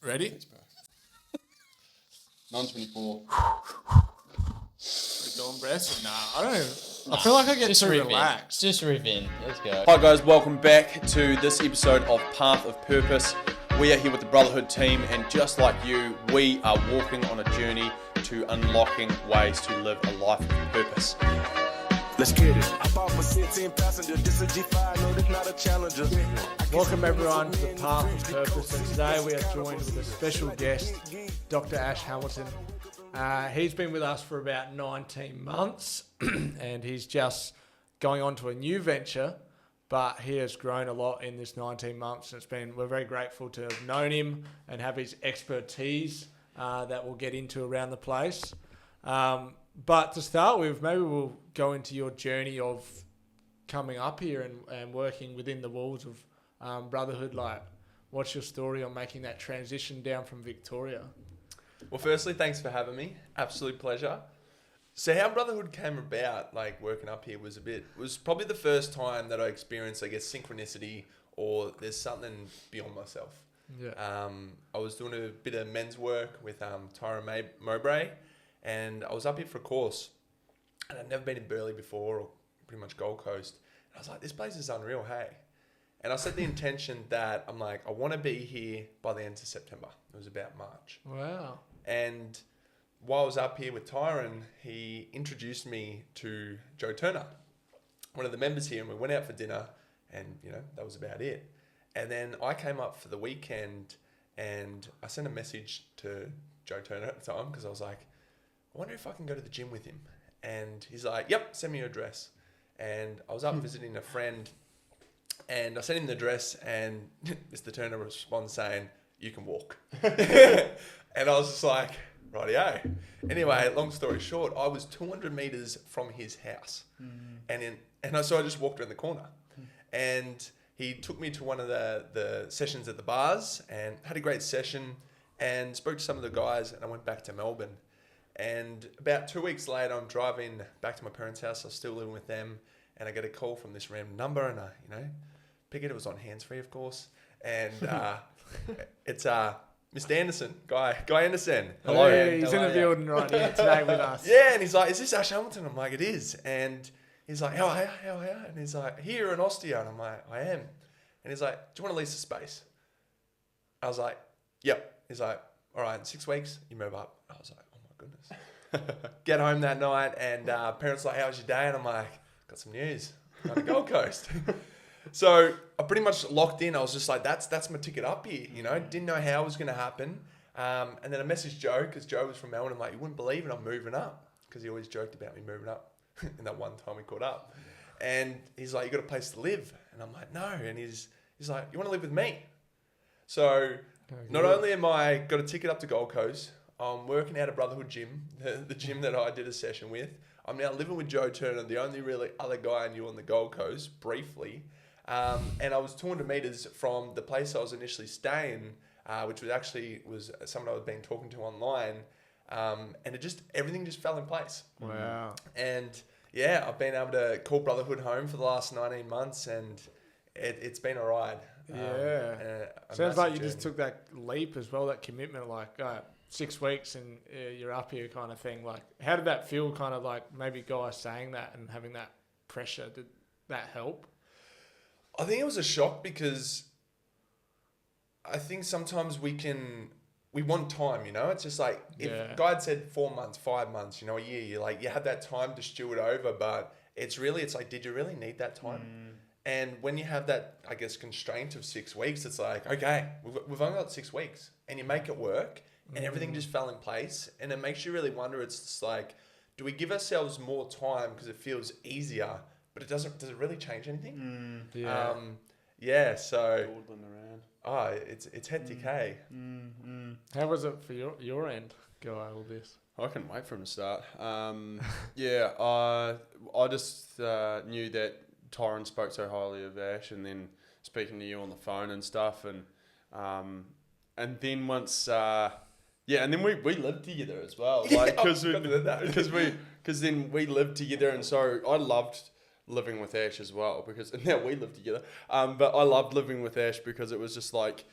Ready? Non-24. We're doing breaths? Nah, I don't even... I feel like I get too relaxed. Just riff in. Let's go. Hi guys, welcome back to this episode of Path of Purpose. We are here with the Brotherhood team, and just like you, we are walking on a journey to unlocking ways to live a life of purpose. Let's get it. I bought for 16 passenger. This is G5. No, this not a challenger. Welcome everyone to the Path of Purpose, and today we are joined with a special guest, Dr. Ash Hamilton. He's been with us for about 19 months, and he's just going on to a new venture, but he has grown a lot in this 19 months. And we're very grateful to have known him and have his expertise that we'll get into around the place. But to start with, maybe we'll go into your journey of coming up here and working within the walls of Brotherhood. Like, what's your story on making that transition down from Victoria? Well, firstly, thanks for having me. Absolute pleasure. So how Brotherhood came about, like working up here, was probably the first time that I experienced, I guess, synchronicity, or there's something beyond myself. Yeah. I was doing a bit of men's work with Tyra Mowbray, and I was up here for a course, and I'd never been in Burleigh before, or pretty much Gold Coast. And I was like, this place is unreal, hey. And I set the intention that I'm like, I want to be here by the end of September. It was about March. Wow. And while I was up here with Tyron, he introduced me to Joe Turner, one of the members here, and we went out for dinner, and that was about it. And then I came up for the weekend, and I sent a message to Joe Turner at the time, because I was like, I wonder if I can go to the gym with him. And he's like, yep, send me your address. And I was up visiting a friend, and I sent him the address, and Mr. Turner responds saying, you can walk. And I was just like, rightio. Anyway, long story short, I was 200 meters from his house. So I just walked around the corner. And he took me to one of the sessions at the bars, and had a great session, and spoke to some of the guys, and I went back to Melbourne. And about 2 weeks later, I'm driving back to my parents' house. I was still living with them, and I get a call from this random number, and I, pick it. It was on hands-free, of course. And it's Mr. Anderson, Guy Anderson. Hello. Hey, he's in the building right here today with us. Yeah, and he's like, is this Ash Hamilton? I'm like, it is. And he's like, how are you? And he's like, here in Osteo. And I'm like, I am. And he's like, do you want to lease the space? I was like, yep. He's like, all right, in 6 weeks, you move up. I was like, oh my goodness. Get home that night, and parents like, how was your day? And I'm like, got some news. I'm on the Gold Coast. So I pretty much locked in. I was just like, that's my ticket up here, Didn't know how it was going to happen. And then I messaged Joe, because Joe was from Melbourne. I'm like, you wouldn't believe it, I'm moving up. Because he always joked about me moving up in that one time we caught up. And he's like, you got a place to live? And I'm like, no. And he's like, you want to live with me? So not only am I got a ticket up to Gold Coast, I'm working out at Brotherhood Gym, the gym that I did a session with. I'm now living with Joe Turner, the only really other guy I knew on the Gold Coast, briefly. And I was 200 meters from the place I was initially staying, which was someone I was been talking to online. And everything just fell in place. Wow. And yeah, I've been able to call Brotherhood home for the last 19 months, and it's been a ride. Sounds like you just took that leap as well, that commitment, like 6 weeks and you're up here kind of thing. Like, how did that feel, kind of like maybe guys saying that and having that pressure? Did that help? I think it was a shock, because I think sometimes we want time, It's just like, if God said 4 months, 5 months, a year, you're like, you had that time to stew it over, but it's like, did you really need that time? And when you have that, I guess, constraint of 6 weeks, it's like, okay, we've only got 6 weeks, and you make it work, and everything just fell in place, and it makes you really wonder. It's just like, do we give ourselves more time because it feels easier? But does it really change anything? So it's hectic, hey. How was it for your end, Guy, all this? I couldn't wait for him to start. I just knew that Tyron spoke so highly of Ash, and then speaking to you on the phone and stuff, and then once and then we lived together as well, like because then we lived together, and so I loved living with Ash as well, because now we live together. But I loved living with Ash because it was just like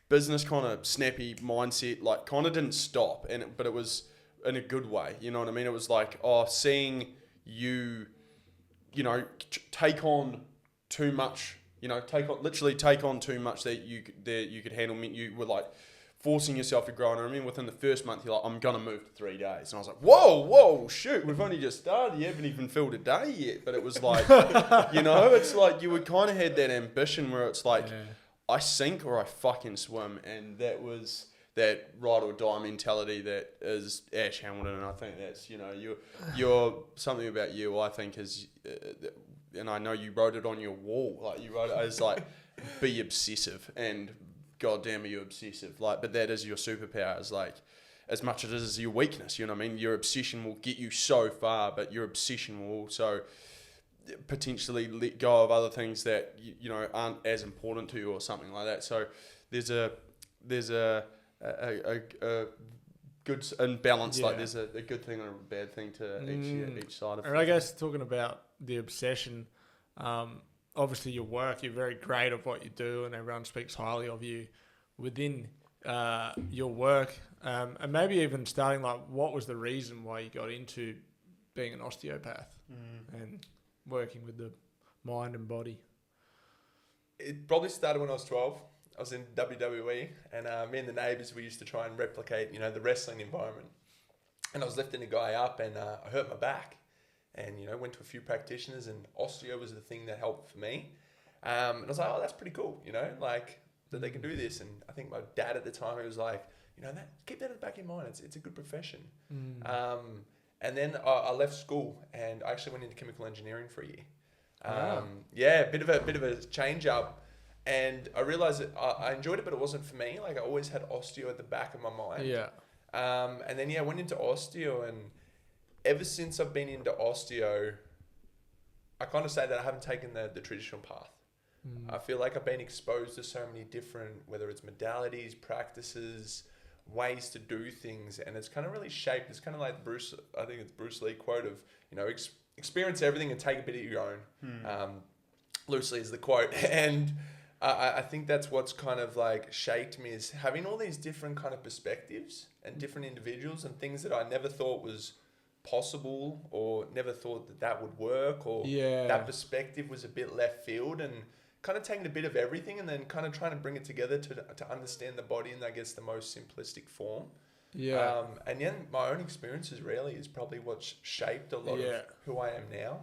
business kind of snappy mindset, like kind of didn't stop, but it was in a good way. You know what I mean? It was like, seeing you, take on too much. Take on too much that you could handle. You were like forcing yourself to grow. And I mean, within the first month, you're like, I'm gonna move to 3 days, and I was like, whoa, shoot, we've only just started. You haven't even filled a day yet. But it was like, it's like you would kind of had that ambition where it's like, I sink or I fucking swim, and that was that ride or die mentality that is Ash Hamilton. And I think that's you're something about you. I think is. And I know you wrote it on your wall, like you wrote it as like, be obsessive, and goddamn are you obsessive, like, but that is your superpower, is like, as much as it is your weakness, you know what I mean? Your obsession will get you so far, but your obsession will also potentially let go of other things that, aren't as important to you or something like that. So there's a good imbalance, like there's a good thing and a bad thing to each side of it. And I guess talking about the obsession, obviously your work, you're very great at what you do, and everyone speaks highly of you within your work. And maybe even starting, like, what was the reason why you got into being an osteopath and working with the mind and body? It probably started when I was 12. I was in WWE, and me and the neighbours, we used to try and replicate, the wrestling environment. And I was lifting a guy up, and I hurt my back. And, went to a few practitioners, and osteo was the thing that helped for me. And I was like, that's pretty cool, like that they can do this. And I think my dad at the time, he was like, keep that in the back of your mind. It's a good profession. And then I left school, and I actually went into chemical engineering for a year. A bit of a change up. And I realized that I enjoyed it, but it wasn't for me. Like, I always had osteo at the back of my mind. Yeah. And then, I went into osteo, and ever since I've been into osteo, I kind of say that I haven't taken the traditional path. I feel like I've been exposed to so many different, whether it's modalities, practices, ways to do things, and it's kind of really shaped. It's kind of like I think it's Bruce Lee quote of, experience everything and take a bit of your own. Loosely is the quote. And I think that's what's kind of like shaped me, is having all these different kind of perspectives and different individuals and things that I never thought was possible, or never thought that would work, or that perspective was a bit left field, and kind of taking a bit of everything and then kind of trying to bring it together to understand the body in, I guess, the most simplistic form. And then my own experiences really is probably what's shaped a lot of who I am now.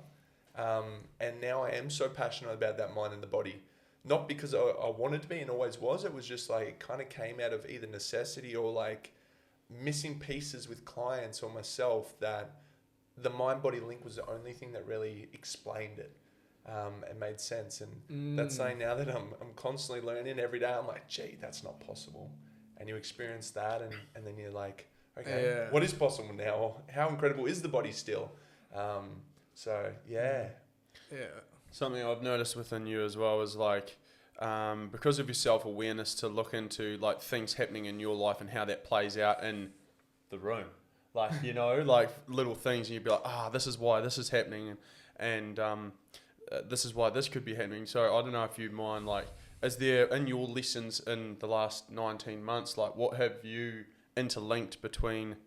And now I am so passionate about that mind and the body. Not because I wanted to be and always was. It was just like, it kind of came out of either necessity or like missing pieces with clients or myself, that the mind-body link was the only thing that really explained it and made sense. And that's saying now that I'm constantly learning every day, I'm like, gee, that's not possible. And you experience that, and then you're like, okay, what is possible now? How incredible is the body still? Something I've noticed within you as well is like, because of your self-awareness, to look into like things happening in your life and how that plays out in the room. Like, like little things, and you'd be like, this is why this is happening, and this is why this could be happening. So I don't know if you'd mind, like, is there in your lessons in the last 19 months, like, what have you interlinked between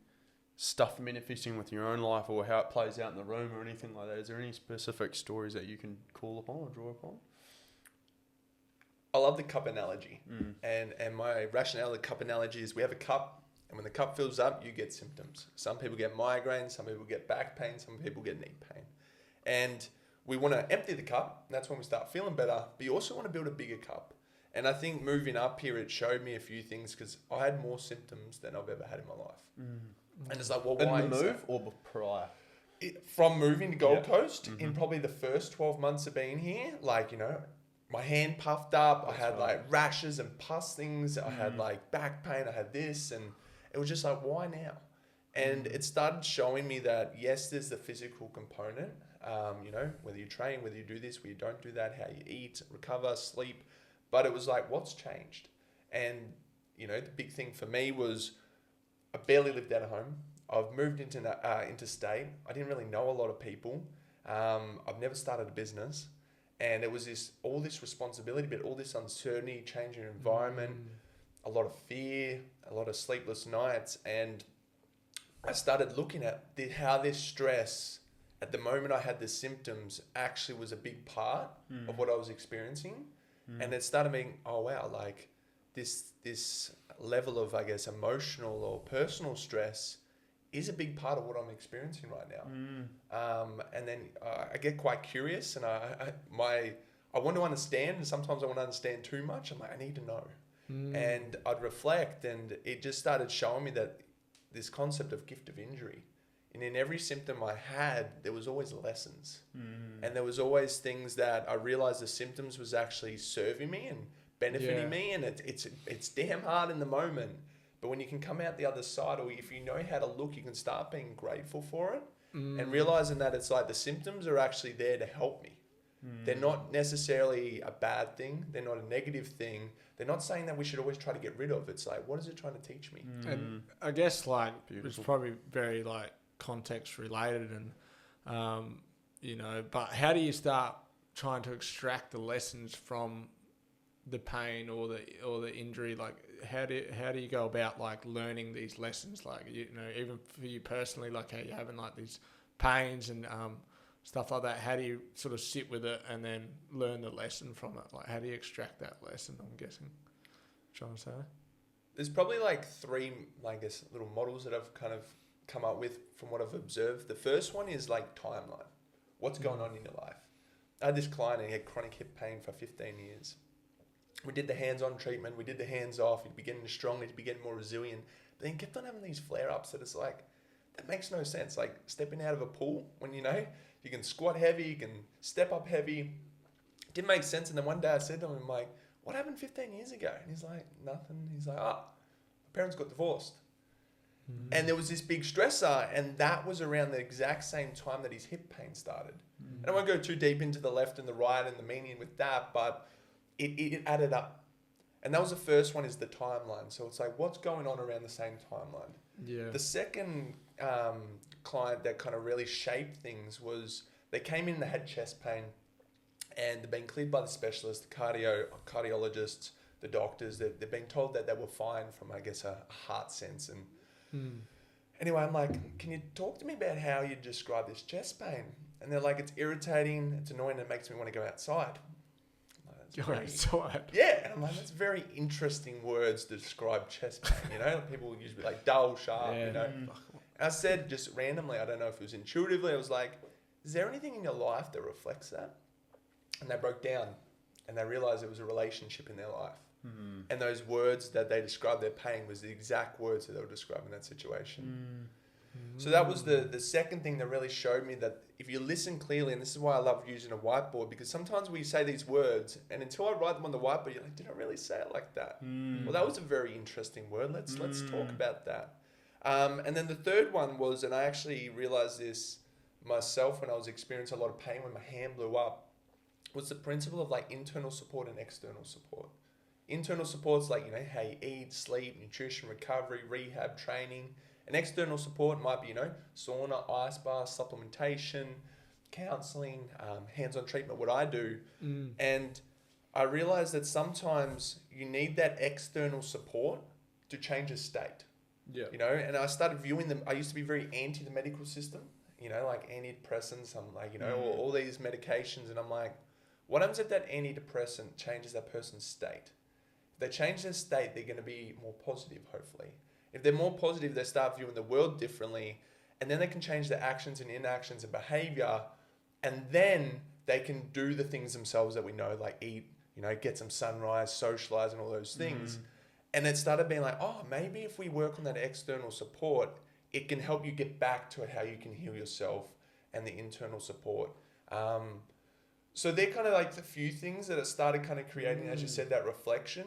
stuff manifesting with your own life, or how it plays out in the room, or anything like that? Is there any specific stories that you can call upon or draw upon? I love the cup analogy. And my rationale of the cup analogy is, we have a cup, and when the cup fills up, you get symptoms. Some people get migraines, some people get back pain, some people get knee pain. And we want to empty the cup, and that's when we start feeling better, but you also want to build a bigger cup. And I think moving up here, it showed me a few things, because I had more symptoms than I've ever had in my life. And it's like, well, why in the is move that? or prior? From moving to Gold Coast, in probably the first 12 months of being here, like, my hand puffed up, I had like rashes and pus things, I had like back pain, I had this, and it was just like, why now? And it started showing me that, yes, there's the physical component, whether you train, whether you do this, whether you don't do that, how you eat, recover, sleep, but it was like, what's changed? And, the big thing for me was, I barely lived out of home. I've moved into state. I didn't really know a lot of people. I've never started a business. And it was all this responsibility, but all this uncertainty, changing environment. a lot of fear, a lot of sleepless nights. And I started looking at how this stress, at the moment I had the symptoms, actually was a big part of what I was experiencing. And it started being, oh wow, like this level of, I guess, emotional or personal stress is a big part of what I'm experiencing right now. And then I get quite curious, and I want to understand, and sometimes I want to understand too much. I'm like, I need to know. And I'd reflect, and it just started showing me that this concept of gift of injury. And in every symptom I had, there was always lessons. And there was always things that I realized the symptoms was actually serving me and benefiting me. And it's damn hard in the moment. But when you can come out the other side, or if you know how to look, you can start being grateful for it and realizing that it's like the symptoms are actually there to help me. They're not necessarily a bad thing. They're not a negative thing. They're not saying that we should always try to get rid of. It's like, what is it trying to teach me? And I guess like it's probably very like context related, and you know, but how do you start trying to extract the lessons from the pain or the injury? Like how do you go about like learning these lessons? Like, you know, even for you personally, like how you're having like these pains and stuff like that, how do you sort of sit with it and then learn the lesson from it? Like, how do you extract that lesson, I'm guessing? Trying to say? There's probably like three, I guess, little models that I've kind of come up with from what I've observed. The first one is like timeline. What's going on in your life? I had this client, and he had chronic hip pain for 15 years. We did the hands-on treatment. We did the hands-off. He'd be getting strong. He'd be getting more resilient. But then he kept on having these flare-ups that it's like, that makes no sense. Like stepping out of a pool when, you know, you can squat heavy, you can step up heavy. Didn't make sense. And then one day I said to him, like, what happened 15 years ago? And he's like, nothing. He's like, my parents got divorced. And there was this big stressor, and that was around the exact same time that his hip pain started. And I won't go too deep into the left and the right and the meaning with that, but it added up. And that was the first one, is the timeline. So it's like, what's going on around the same timeline? Yeah. The second client that kind of really shaped things was, they came in, they had chest pain, and they've been cleared by the specialist, the cardiologists, the doctors. They've been told that they were fine from, I guess, a heart sense. And anyway, I'm like, can you talk to me about how you describe this chest pain? And they're like, it's irritating, it's annoying, it makes me want to go outside. Outside. Yeah, and I'm like, that's very interesting words to describe chest pain. You know, people usually like dull, sharp. You know. And I said just randomly, I don't know if it was intuitively, I was like, is there anything in your life that reflects that? And they broke down, and they realized it was a relationship in their life. And those words that they described their pain was the exact words that they were describing that situation. So that was the second thing that really showed me that if you listen clearly, and this is why I love using a whiteboard, because sometimes we say these words, and until I write them on the whiteboard, you're like, did I really say it like that? Well, that was a very interesting word. Let's talk about that. And then the third one was, and I actually realized this myself when I was experiencing a lot of pain when my hand blew up, was the principle of like internal support and external support. Internal support's like, you know, how you eat, sleep, nutrition, recovery, rehab, training. And external support might be, you know, sauna, ice bath, supplementation, counselling, hands-on treatment, what I do. And I realised that sometimes you need that external support to change a state. Yeah. You know, and I started viewing them. I used to be very anti the medical system, you know, like antidepressants. I'm like, you know, all these medications. And I'm like, what happens if that antidepressant changes that person's state? If they change their state, they're going to be more positive, hopefully. If they're more positive, they start viewing the world differently, and then they can change their actions and inactions and behavior, and then they can do the things themselves that we know, like eat, you know, get some sunrise, socialize, and all those things. And it started being like, oh, maybe if we work on that external support, it can help you get back to how you can heal yourself and the internal support. So they're kind of like the few things that it started kind of creating, as you said, that reflection.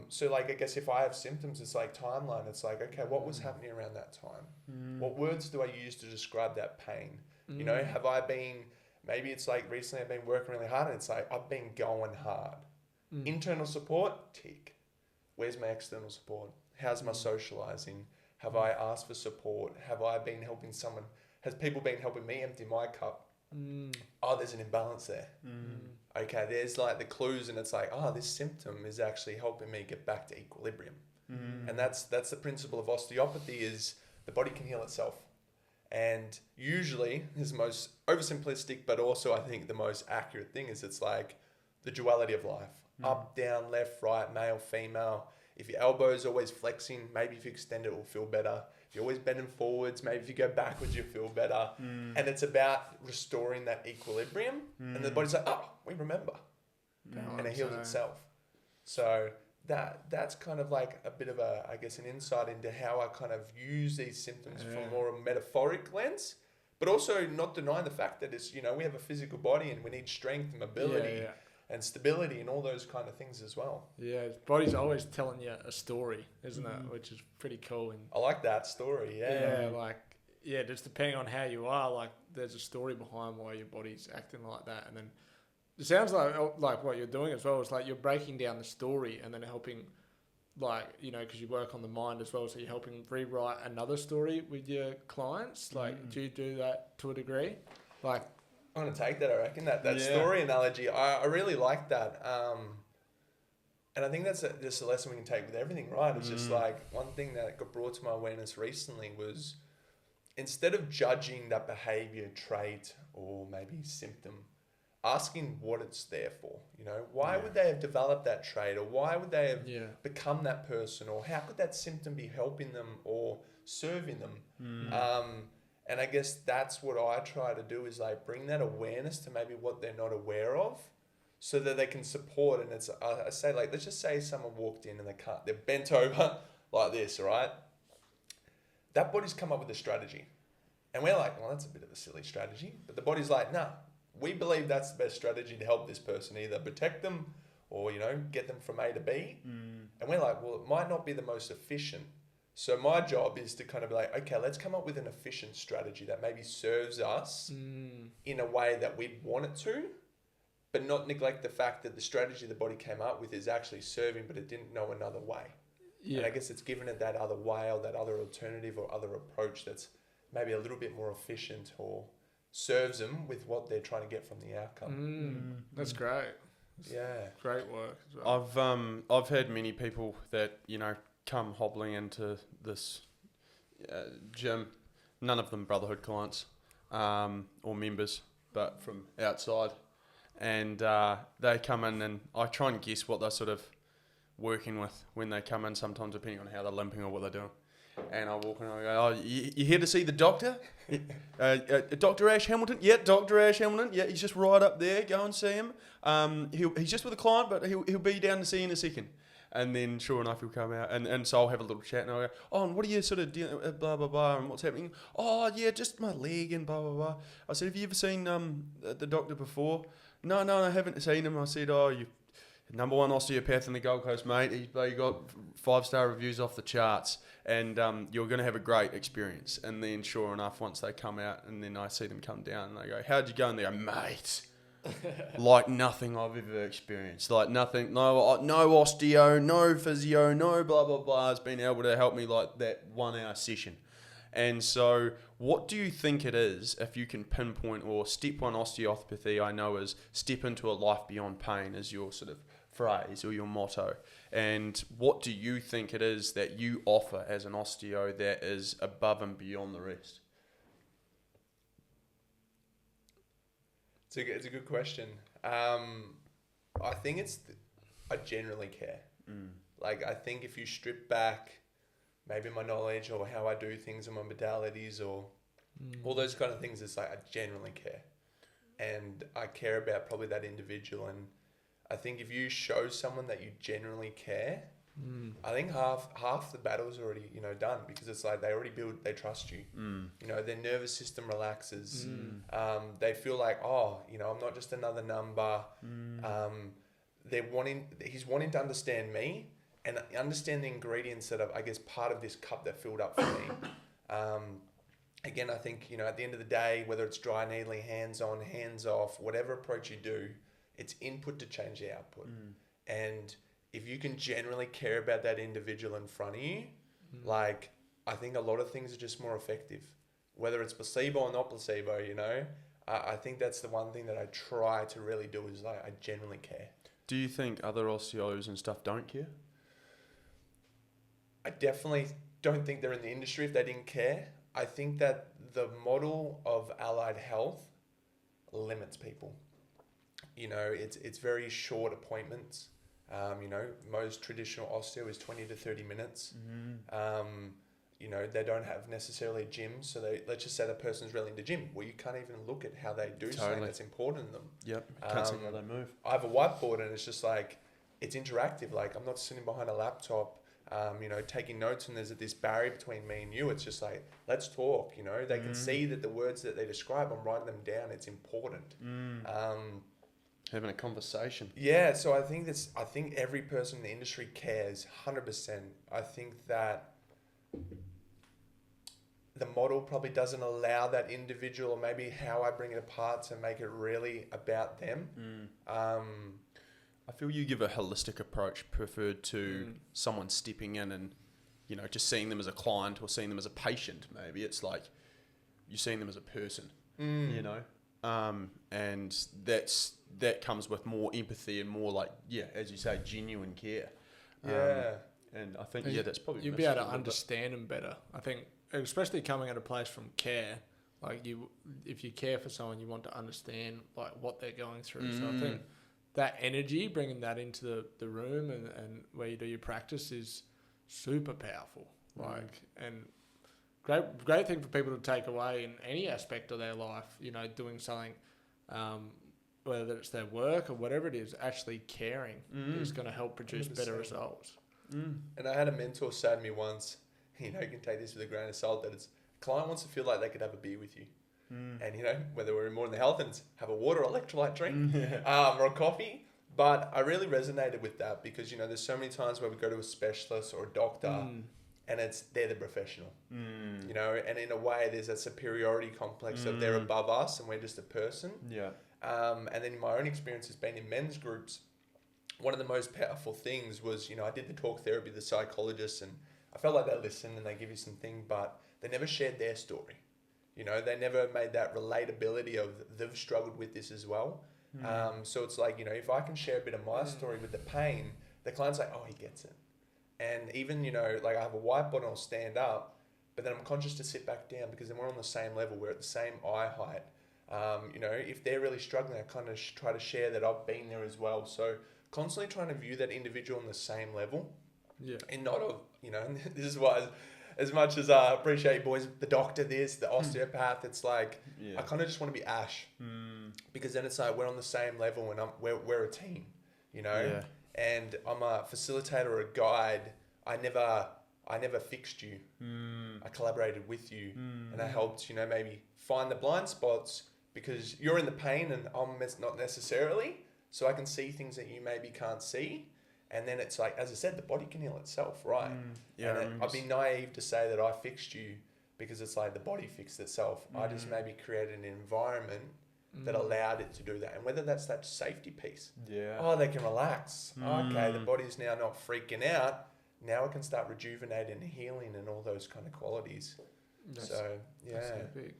So like, I guess if I have symptoms, it's like timeline. It's like, okay, what was happening around that time? What words do I use to describe that pain? You know, have I been, maybe it's like recently I've been working really hard, and it's like, I've been going hard. Internal support, tick. Where's my external support? How's my socializing? Have I asked for support? Have I been helping someone? Has people been helping me empty my cup? Oh, there's an imbalance there. okay, there's like the clues, and it's like, oh, this symptom is actually helping me get back to equilibrium. And that's the principle of osteopathy, is the body can heal itself. And usually, this is the most oversimplistic, but also I think the most accurate thing, is it's like the duality of life. Up, down, left, right, male, female. If your elbow is always flexing, maybe if you extend it, it will feel better. If you're always bending forwards, maybe if you go backwards, you'll feel better. And it's about restoring that equilibrium. And the body's like, oh, we remember. And it heals itself. So that's kind of like a bit of a, I guess, an insight into how I kind of use these symptoms from more a metaphoric lens, but also not denying the fact that it's, we have a physical body and we need strength and mobility and stability and all those kind of things as well. Yeah, the body's always telling you a story, isn't it? Which is pretty cool. And I like that story, just depending on how you are, like there's a story behind why your body's acting like that. And then it sounds like what you're doing as well is like you're breaking down the story and then helping, like, because you work on the mind as well, so you're helping rewrite another story with your clients. Like, do you do that to a degree? Like, I'm going to take that, I reckon, that story analogy. I really like that. And I think that's just a lesson we can take with everything, right? It's just like one thing that got brought to my awareness recently was, instead of judging that behavior, trait, or maybe symptom, asking what it's there for. Why would they have developed that trait, or why would they have become that person, or how could that symptom be helping them or serving them? And I guess that's what I try to do, is like bring that awareness to maybe what they're not aware of, so that they can support. And it's, I say, like, let's just say someone walked in and they're bent over like this, right? That body's come up with a strategy. And we're like, well, that's a bit of a silly strategy. But the body's like, nah, we believe that's the best strategy to help this person, either protect them or, get them from A to B. And we're like, well, it might not be the most efficient. So my job is to kind of be like, okay, let's come up with an efficient strategy that maybe serves us in a way that we'd want it to, but not neglect the fact that the strategy the body came up with is actually serving, but it didn't know another way. Yeah. And I guess it's given it that other way, or that other alternative or other approach that's maybe a little bit more efficient, or serves them with what they're trying to get from the outcome. That's great. Yeah. Great work as well. I've heard many people that, come hobbling into this gym, none of them Brotherhood clients or members, but from outside. And they come in, and I try and guess what they're sort of working with when they come in, sometimes depending on how they're limping or what they're doing. And I walk in and I go, oh, you here to see the doctor? Dr. Ash Hamilton? Yeah, Dr. Ash Hamilton. Yeah, he's just right up there. Go and see him. He's just with a client, but he'll be down to see you in a second. And then sure enough, he'll come out. And so I'll have a little chat, and I'll go, oh, and what are you sort of dealing with, blah, blah, blah, and what's happening? Oh, yeah, just my leg and blah, blah, blah. I said, have you ever seen the doctor before? No, I haven't seen him. I said, oh, you number one osteopath in the Gold Coast, mate. He got 5-star reviews off the charts, and you're going to have a great experience. And then sure enough, once they come out, and then I see them come down, and they go, how'd you go? And they go, mate, like nothing I've ever experienced. Like nothing, no osteo, no physio, no blah, blah, blah has been able to help me like that 1 hour session. And so what do you think it is, if you can pinpoint, or Step One Osteopathy I know is step into a life beyond pain is your sort of phrase or your motto. And what do you think it is that you offer as an osteo that is above and beyond the rest? It's a good question. I think I generally care. Like, I think if you strip back maybe my knowledge or how I do things and my modalities or all those kind of things, it's like I genuinely care. And I care about probably that individual. And I think if you show someone that you genuinely care, I think half the battle's already, done, because it's like they trust you. Their nervous system relaxes. They feel like, I'm not just another number. He's wanting to understand me and understand the ingredients that are, I guess, part of this cup that filled up for me. Again, I think, at the end of the day, whether it's dry needling, hands on, hands off, whatever approach you do, it's input to change the output. And if you can generally care about that individual in front of you, like, I think a lot of things are just more effective. Whether it's placebo or not placebo, I think that's the one thing that I try to really do is like I genuinely care. Do you think other osteos and stuff don't care? I definitely don't think they're in the industry if they didn't care. I think that the model of allied health limits people. You know, it's very short appointments. You know, most traditional osteo is 20 to 30 minutes. You know, they don't have necessarily a gym. So let's just say the person's really into gym. Well, you can't even look at how they do something that's important to them. Yep. Can't see how they move. I have a whiteboard and it's just like, it's interactive. Like I'm not sitting behind a laptop, you know, taking notes and there's this barrier between me and you. It's just like, let's talk, you know, they can see that the words that they describe, I'm writing them down. It's important. Having a conversation. Yeah. So I think every person in the industry cares 100%. I think that the model probably doesn't allow that individual, or maybe how I bring it apart to make it really about them. I feel you give a holistic approach preferred to someone stepping in and, you know, just seeing them as a client or seeing them as a patient. Maybe it's like you're seeing them as a person, you know, and that comes with more empathy and more like, as you say, genuine care. And I think that's probably you'll be able to understand them better. I think, especially coming at a place from care, like if you care for someone, you want to understand like what they're going through. So I think that energy, bringing that into the room and where you do your practice is super powerful. Like, and great thing for people to take away in any aspect of their life, you know, doing something, whether it's their work or whatever it is, actually caring is going to help produce 100%. Better results. And I had a mentor say to me once, you know, you can take this with a grain of salt, that it's a client wants to feel like they could have a beer with you. And, you know, whether we're more in the health and have a water or electrolyte drink or a coffee. But I really resonated with that because, you know, there's so many times where we go to a specialist or a doctor and they're the professional, you know, and in a way there's a superiority complex of they're above us and we're just a person. And then in my own experience has been in men's groups, one of the most powerful things was, you know, I did the talk therapy, the psychologist, and I felt like they listened and they give you something, but they never shared their story. You know, they never made that relatability of they've struggled with this as well. So it's like, you know, if I can share a bit of my story with the pain, the client's like, oh, he gets it. And even, you know, like I have a whiteboard and I'll stand up, but then I'm conscious to sit back down because then we're on the same level. We're at the same eye height. You know, if they're really struggling, I kind of try to share that I've been there as well. So constantly trying to view that individual on the same level. And not of, you know, and this is why as much as I appreciate you boys, the doctor this, the osteopath, it's like, I kind of just want to be Ash because then it's like, we're on the same level and we're a team, you know, and I'm a facilitator or a guide. I never fixed you. I collaborated with you and I helped, you know, maybe find the blind spots because you're in the pain and I'm not necessarily, so I can see things that you maybe can't see. And then it's like, as I said, the body can heal itself, right? I'd be naive to say that I fixed you because it's like the body fixed itself. I just maybe created an environment that allowed it to do that. And whether that's that safety piece. Oh, they can relax. Okay, the body's now not freaking out. Now it can start rejuvenating and healing and all those kind of qualities. That's so big.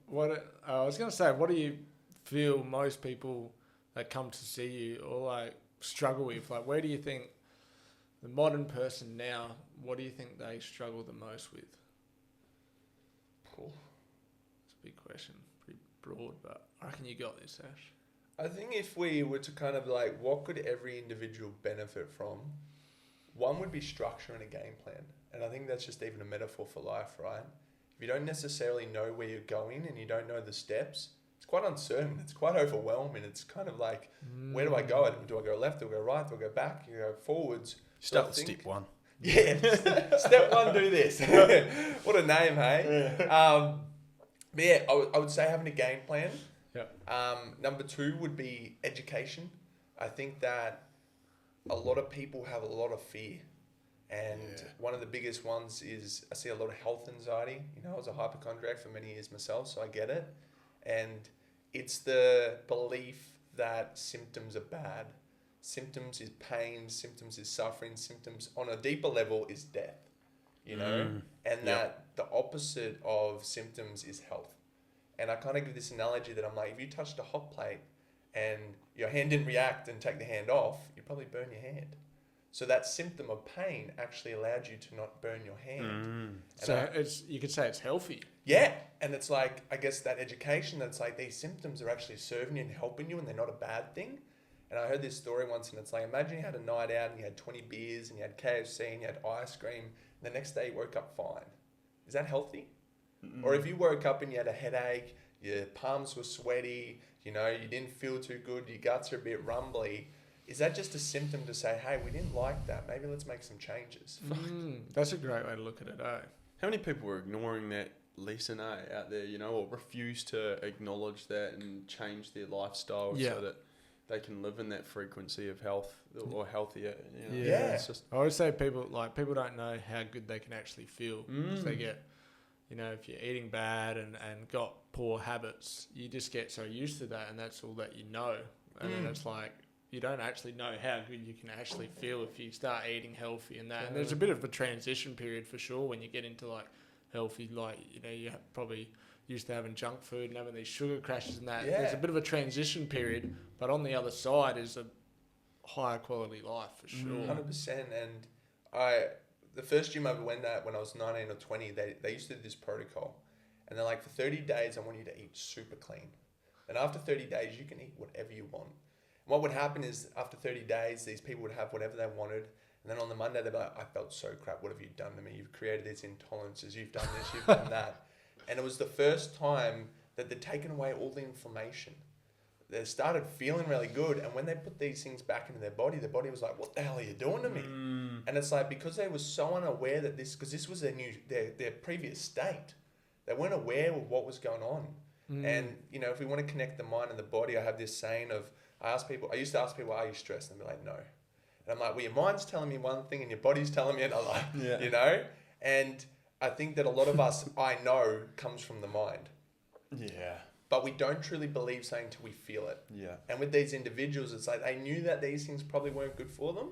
What I was going to say, what do you feel most people that come to see you or like struggle with? Like, where do you think the modern person now, what do you think they struggle the most with? It's a big question, pretty broad, but I reckon you got this, Ash. I think if we were to kind of like, what could every individual benefit from? One would be structure and a game plan. And I think that's just even a metaphor for life, right? If you don't necessarily know where you're going and you don't know the steps, it's quite uncertain. It's quite overwhelming. It's kind of like, where do I go? Do I go left? Do I go right? Do I go back? Do I go forwards? Start with step one. Yeah. Step one, do this. What a name, hey? But yeah, I would say having a game plan. Number two would be education. I think that a lot of people have a lot of fear. And one of the biggest ones is I see a lot of health anxiety. You know, I was a hypochondriac for many years myself, so I get it. And it's the belief that symptoms are bad. Symptoms is pain, symptoms is suffering, symptoms on a deeper level is death, you know? And that the opposite of symptoms is health. And I kind of give this analogy that I'm like, if you touched a hot plate and your hand didn't react and take the hand off, you'd probably burn your hand. So that symptom of pain actually allowed you to not burn your hand. So you could say it's healthy. Yeah. And it's like, I guess that education, that's like these symptoms are actually serving you and helping you and they're not a bad thing. And I heard this story once and it's like, imagine you had a night out and you had 20 beers and you had KFC and you had ice cream and the next day you woke up fine. Is that healthy? Or if you woke up and you had a headache, your palms were sweaty, you didn't feel too good, your guts are a bit rumbly, is that just a symptom to say, hey, we didn't like that, maybe let's make some changes? That's a great way to look at it, eh? How many people are ignoring that lesson out there, or refuse to acknowledge that and change their lifestyle so that they can live in that frequency of health or healthier? It's just, I always say people don't know how good they can actually feel. Because they get, if you're eating bad and got poor habits, you just get so used to that and that's all that you know. And then it's like, you don't actually know how good you can actually feel if you start eating healthy and that. And there's a bit of a transition period for sure when you get into like healthy, like, you probably used to having junk food and having these sugar crashes and that. Yeah. There's a bit of a transition period, but on the other side is a higher quality life for sure. 100%. And the first gym I ever went at when I was 19 or 20, they used to do this protocol. And they're like, for 30 days, I want you to eat super clean. And after 30 days, you can eat whatever you want. And what would happen is after 30 days, these people would have whatever they wanted. And then on the Monday, they'd be like, I felt so crap. What have you done to me? You've created these intolerances. You've done this, you've done that. And it was the first time that they'd taken away all the inflammation. They started feeling really good. And when they put these things back into their body was like, what the hell are you doing to me? And it's like, because they were so unaware that because this was their previous state, they weren't aware of what was going on. And, if we want to connect the mind and the body, I have this saying of, I used to ask people, are you stressed? And they'd be like, no. And I'm like, well, your mind's telling me one thing and your body's telling me another, And I think that a lot of us, I know, comes from the mind. Yeah. But we don't truly believe something till we feel it. Yeah. And with these individuals, it's like they knew that these things probably weren't good for them,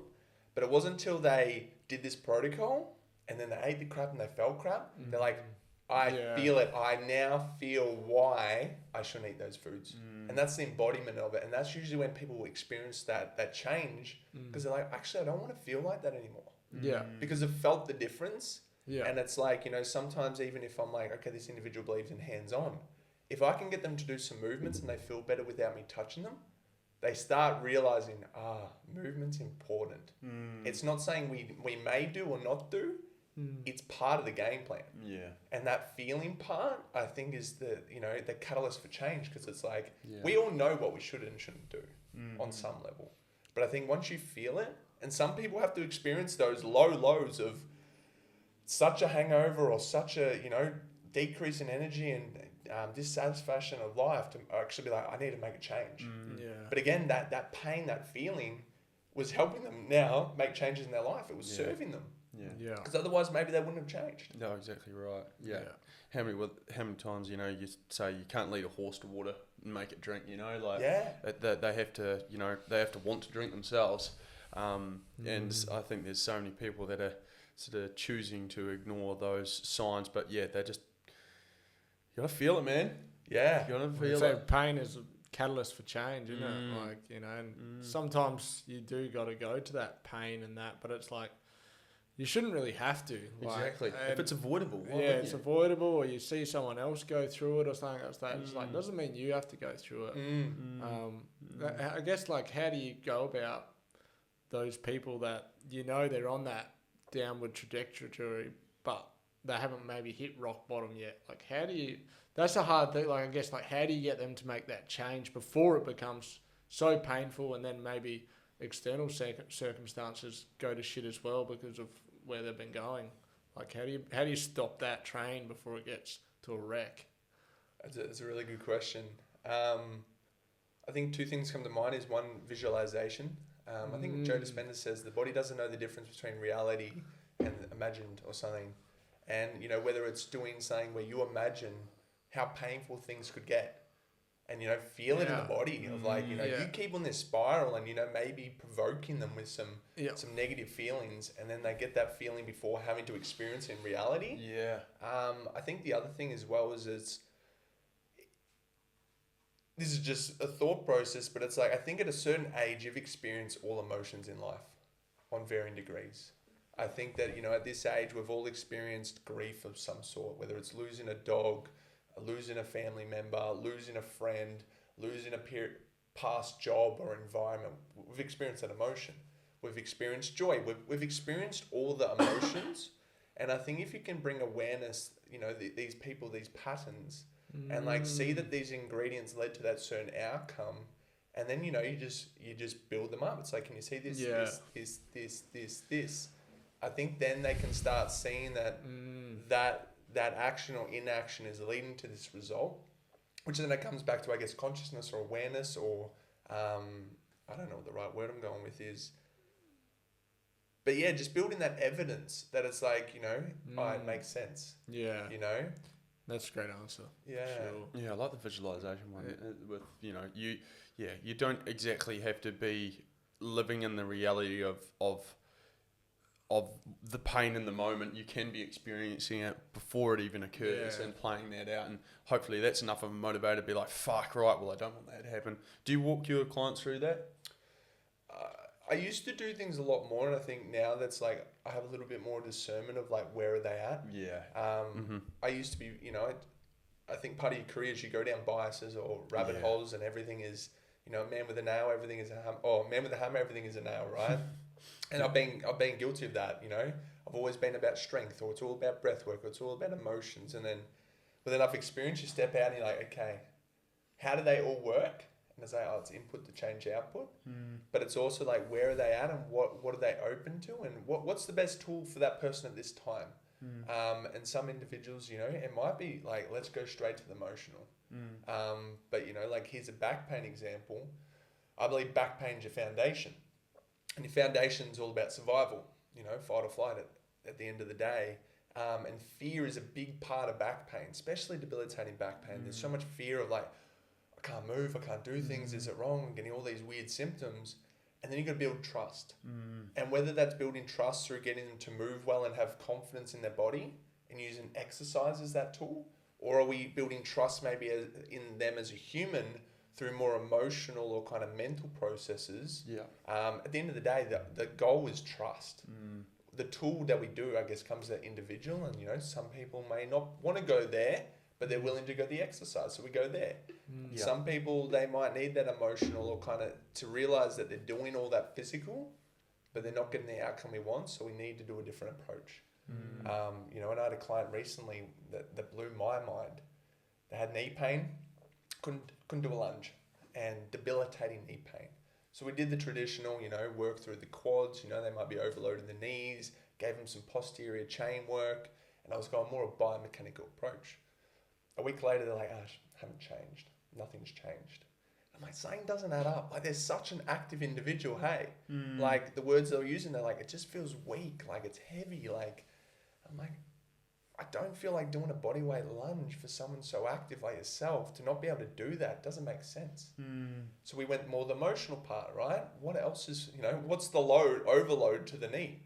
but it wasn't until they did this protocol and then they ate the crap and they felt crap. They're like, I feel it. I now feel why I shouldn't eat those foods. And that's the embodiment of it. And that's usually when people experience that change because they're like, actually, I don't want to feel like that anymore. Yeah. Because they've felt the difference. Yeah. And it's like, sometimes even if I'm like, okay, this individual believes in hands-on, if I can get them to do some movements and they feel better without me touching them, they start realizing, movement's important. It's not saying we may do or not do. It's part of the game plan. Yeah. And that feeling part, I think, is the catalyst for change because it's like, we all know what we should and shouldn't do on some level. But I think once you feel it, and some people have to experience those low lows of such a hangover or such a, decrease in energy and dissatisfaction of life to actually be like, I need to make a change. But again, that pain, that feeling was helping them now make changes in their life. It was serving them. Yeah. Because otherwise, maybe they wouldn't have changed. No, exactly right. Yeah. How many times, you say you can't lead a horse to water and make it drink, they have to, they have to want to drink themselves. And I think there's so many people that are sort of choosing to ignore those signs, but they just, you gotta feel it, man. Yeah. You gotta feel So it. pain is a catalyst for change, isn't it? Like, and sometimes you do got to go to that pain and that, but it's like, you shouldn't really have to. Exactly. If it's avoidable, why yeah, wouldn't it's you? avoidable, or you see someone else go through it or something like that. It's like, doesn't mean you have to go through it. I guess, like, how do you go about those people that they're on that downward trajectory, but they haven't maybe hit rock bottom yet? Like, how do you? That's a hard thing. Like, I guess, like, how do you get them to make that change before it becomes so painful, and then maybe external circumstances go to shit as well because of where they've been going? Like, how do you stop that train before it gets to a wreck? That's a really good question. I think two things come to mind is one, visualization. I think Joe Dispenza says the body doesn't know the difference between reality and imagined or something. And, whether it's doing something where you imagine how painful things could get and, feel it in the body of like, you keep on this spiral and, maybe provoking them with some negative feelings, and then they get that feeling before having to experience it in reality. Yeah. I think the other thing as well is this is just a thought process, but it's like, I think at a certain age, you've experienced all emotions in life on varying degrees. I think that, at this age, we've all experienced grief of some sort, whether it's losing a dog, losing a family member, losing a friend, losing a past job or environment. We've experienced that emotion. We've experienced joy. We've experienced all the emotions. And I think if you can bring awareness, these people, these patterns, and like see that these ingredients led to that certain outcome, and then, you just build them up. It's like, can you see this, this? I think then they can start seeing that that action or inaction is leading to this result, which then it comes back to, I guess, consciousness or awareness, or I don't know what the right word I'm going with is. But yeah, just building that evidence that it's like, it makes sense. Yeah. That's a great answer. Yeah. Sure. Yeah, I like the visualization one. With, you don't exactly have to be living in the reality of the pain in the moment. You can be experiencing it before it even occurs and playing that out. And hopefully that's enough of a motivator to be like, fuck, right, well, I don't want that to happen. Do you walk your clients through that? I used to do things a lot more, and I think now that's like, I have a little bit more discernment of like, where are they at? Yeah. I used to be, I think part of your career is you go down biases or rabbit holes, and everything is, man with a nail, everything is a hammer. Oh, man with a hammer, everything is a nail, right? And I've been guilty of that, I've always been about strength, or it's all about breath work, or it's all about emotions. And then with enough experience, you step out and you're like, okay, how do they all work? And it's like, it's input to change output. But it's also like, where are they at, and what are they open to, and what's the best tool for that person at this time? And some individuals, it might be like, let's go straight to the emotional. But, like, here's a back pain example. I believe back pain's your foundation. And your foundation's all about survival, fight or flight at the end of the day. And fear is a big part of back pain, especially debilitating back pain. There's so much fear of like, I can't move, I can't do things, is it wrong? I'm getting all these weird symptoms. And then you've got to build trust. And whether that's building trust through getting them to move well and have confidence in their body and using exercise as that tool, or are we building trust maybe in them as a human through more emotional or kind of mental processes? At the end of the day, the goal is trust. The tool that we do, I guess, comes to the individual, and some people may not want to go there, but they're willing to go the exercise, so we go there. Some people, they might need that emotional, or kind of to realize that they're doing all that physical, but they're not getting the outcome we want, so we need to do a different approach. And I had a client recently that blew my mind. They had knee pain, couldn't do a lunge, and debilitating knee pain. So we did the traditional, work through the quads, they might be overloading the knees, gave them some posterior chain work, and I was going more a biomechanical approach. A week later, they're like, haven't changed. Nothing's changed. I'm like, something doesn't add up. Like, there's such an active individual, hey? Like, the words they were using, they're like, it just feels weak. Like, it's heavy. Like, I'm like, I don't feel like doing a bodyweight lunge for someone so active like yourself. To not be able to do that doesn't make sense. So we went more the emotional part, right? What else is, what's the overload to the knee?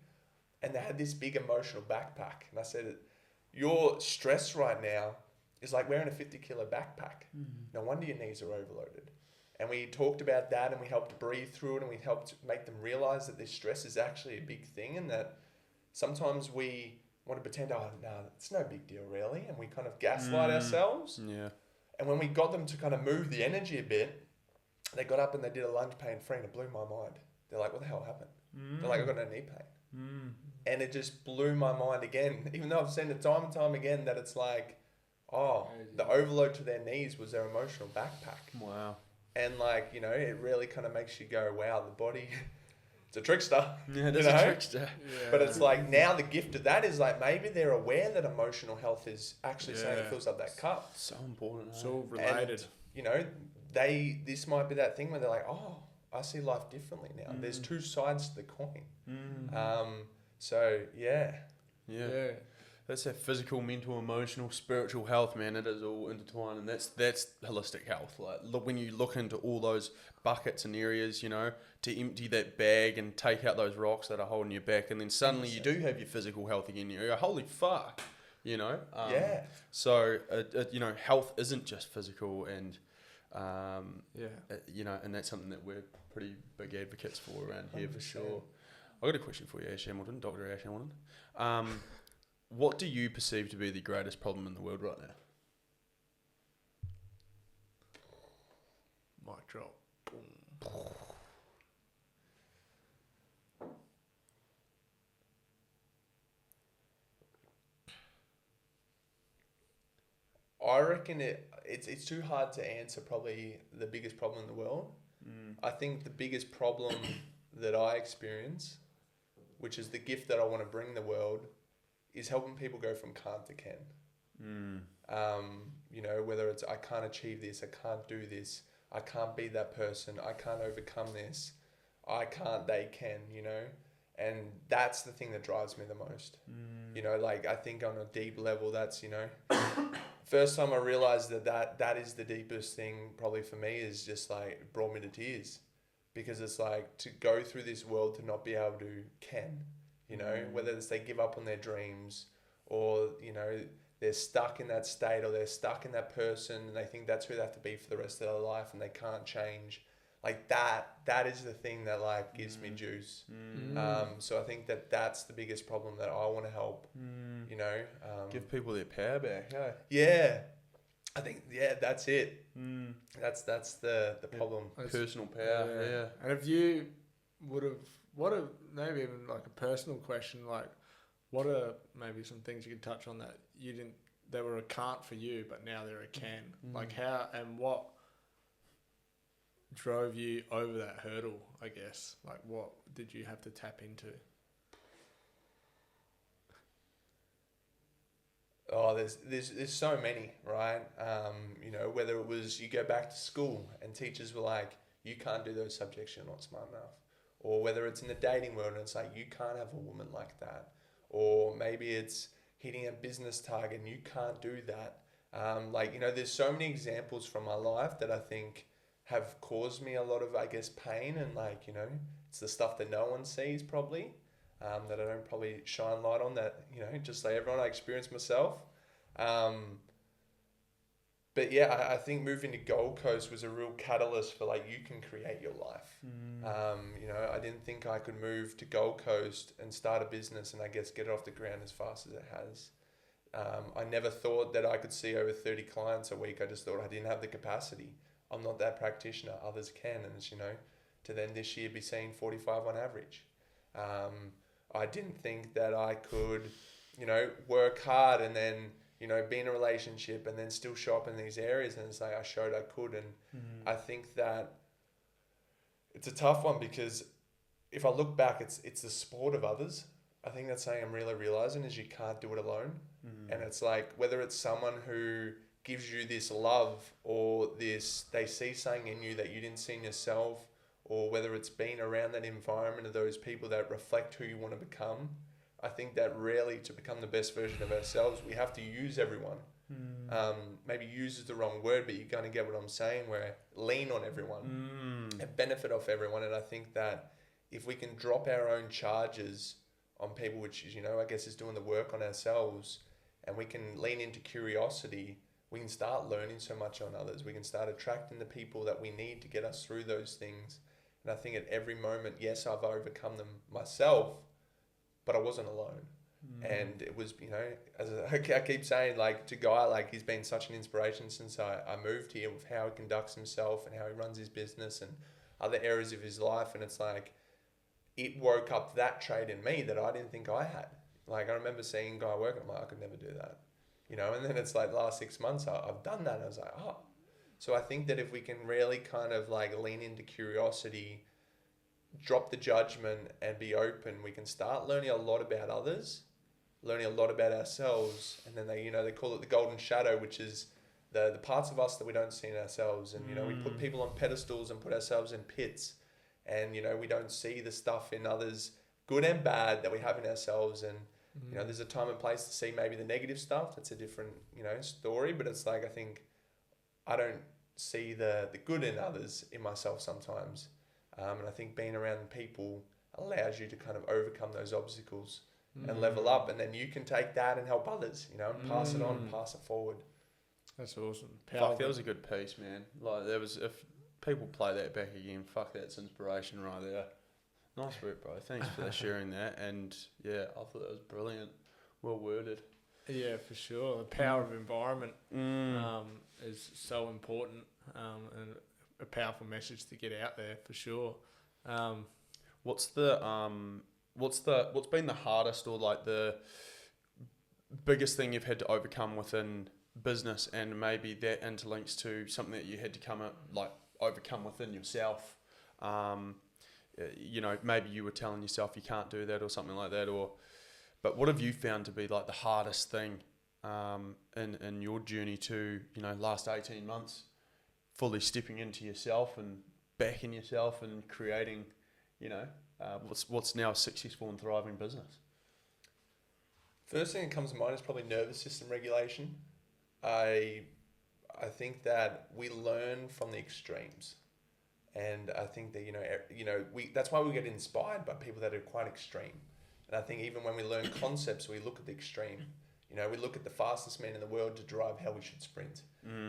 And they had this big emotional backpack. And I said, your stress right now is like wearing a 50-kilo backpack. No wonder your knees are overloaded. And we talked about that, and we helped breathe through it, and we helped make them realize that this stress is actually a big thing, and that sometimes we want to pretend, it's no big deal really, and we kind of gaslight ourselves. And when we got them to kind of move the energy a bit, they got up and they did a lunge pain-free, and it blew my mind. They're like, what the hell happened? They're like, I got no knee pain. And it just blew my mind again, even though I've seen it time and time again, that it's like, the overload to their knees was their emotional backpack. Wow. And like, it really kind of makes you go, wow, the body, it's a trickster. Yeah, it is a trickster. But it's like, now the gift of that is like, maybe they're aware that emotional health is actually something that fills up that cup. So important. It's all related. And, this might be that thing where they're like, I see life differently now. There's two sides to the coin. So, yeah. That's that physical, mental, emotional, spiritual health, man. It is all intertwined, and that's holistic health. Like, look, when you look into all those buckets and areas, to empty that bag and take out those rocks that are holding you back, and then suddenly you do have your physical health again. You go, holy fuck, So, health isn't just physical, and You know, and that's something that we're pretty big advocates for around here for sure. I got a question for you, Ash Hamilton, Dr. Ash Hamilton. What do you perceive to be the greatest problem in the world right now? Mic drop. Boom. I reckon it's too hard to answer probably the biggest problem in the world. I think the biggest problem that I experience, which is the gift that I want to bring the world, is helping people go from can't to can. You know, whether it's I can't achieve this, I can't do this, I can't be that person, I can't overcome this, I can't, they can, you know. And that's the thing that drives me the most. You know, like I think on a deep level, that's, you know, first time I realized that is the deepest thing probably for me, is just like it brought me to tears, because it's like to go through this world to not be able to can, you know, whether it's they give up on their dreams, or, you know, they're stuck in that state, or they're stuck in that person and they think that's who they have to be for the rest of their life and they can't change. Like that is the thing that like gives me juice. So I think that's the biggest problem that I want to help, you know. Give people their power back, hey? Yeah. I think, that's it. That's the problem. Personal power, yeah. And if you would have, maybe even like a personal question, like what are maybe some things you could touch on that you didn't, they were a can't for you, but now they're a can? Like how and what drove you over that hurdle, I guess? Like what did you have to tap into? Oh, there's so many, right? You know, whether it was you go back to school and teachers were like, you can't do those subjects, you're not smart enough. Or whether it's in the dating world and it's like, you can't have a woman like that. Or maybe it's hitting a business target and you can't do that. Like, you know, there's so many examples from my life that I think have caused me a lot of, I guess, pain, and like, you know, it's the stuff that no one sees probably, that I don't probably shine light on, that, you know, just like everyone, I experience myself. But yeah, I think moving to Gold Coast was a real catalyst for like, you can create your life. You know, I didn't think I could move to Gold Coast and start a business and I guess get it off the ground as fast as it has. I never thought that I could see over 30 clients a week. I just thought I didn't have the capacity. I'm not that practitioner, others can, and it's, you know, to then this year be seeing 45 on average. I didn't think that I could, you know, work hard and then, you know, be in a relationship and then still show up in these areas, and it's like I showed I could. And I think that it's a tough one, because if I look back, it's the support of others. I think that's something I'm really realizing, is you can't do it alone. And it's like, whether it's someone who gives you this love, or this, they see something in you that you didn't see in yourself, or whether it's being around that environment of those people that reflect who you want to become. I think that really, to become the best version of ourselves, we have to use everyone. Maybe use is the wrong word, but you're going to get what I'm saying, where lean on everyone and benefit off everyone. And I think that if we can drop our own charges on people, which is, you know, I guess is doing the work on ourselves, and we can lean into curiosity, we can start learning so much on others. We can start attracting the people that we need to get us through those things. And I think at every moment, yes, I've overcome them myself, but I wasn't alone. And it was, you know, as I keep saying, like, to Guy, like, he's been such an inspiration since I moved here, with how he conducts himself and how he runs his business and other areas of his life. And it's like, it woke up that trait in me that I didn't think I had. Like, I remember seeing Guy work, and I'm like, I could never do that. You know, and then it's like the last 6 months I've done that, and I was like, oh. So I think that if we can really kind of like lean into curiosity, drop the judgment and be open, we can start learning a lot about others, learning a lot about ourselves. And then they call it the golden shadow, which is the parts of us that we don't see in ourselves. And, you know, we put people on pedestals and put ourselves in pits, and, you know, we don't see the stuff in others, good and bad, that we have in ourselves. And, you know, there's a time and place to see maybe the negative stuff. That's a different, you know, story. But it's like, I think I don't see the good in others in myself sometimes. And I think being around people allows you to kind of overcome those obstacles and level up. And then you can take that and help others, you know, and pass it on, pass it forward. That's awesome. Fuck, that was a good piece, man. Like, there was, if people play that back again, fuck, that's inspiration right there. Nice work, bro. Thanks for sharing that. And yeah, I thought that was brilliant. Well worded. Yeah, for sure. The power of environment is so important, and a powerful message to get out there for sure. What's been the hardest or like the biggest thing you've had to overcome within business, and maybe that interlinks to something that you had to overcome within yourself? Maybe you were telling yourself you can't do that or something like that, but what have you found to be like the hardest thing in your journey to, last 18 months, fully stepping into yourself and backing yourself and creating, what's now a successful and thriving business? First thing that comes to mind is probably nervous system regulation. I think that we learn from the extremes. And I think that, that's why we get inspired by people that are quite extreme. And I think even when we learn concepts, we look at the extreme. We look at the fastest man in the world to drive how we should sprint.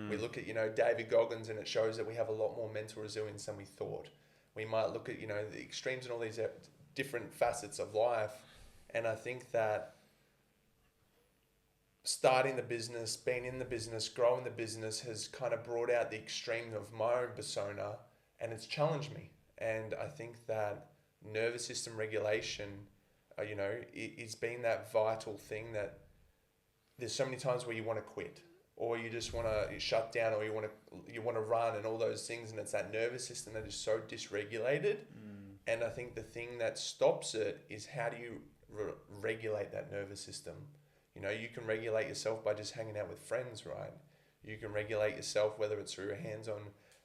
We look at, David Goggins, and it shows that we have a lot more mental resilience than we thought. We might look at, the extremes and all these different facets of life. And I think that starting the business, being in the business, growing the business has kind of brought out the extreme of my own persona, and it's challenged me. And I think that nervous system regulation, it's been that vital thing that there's so many times where you want to quit, or you just want to shut down, or you want to run, and all those things. And it's that nervous system that is so dysregulated. And I think the thing that stops it is, how do you regulate that nervous system? You can regulate yourself by just hanging out with friends, right? You can regulate yourself, whether it's through a hands-on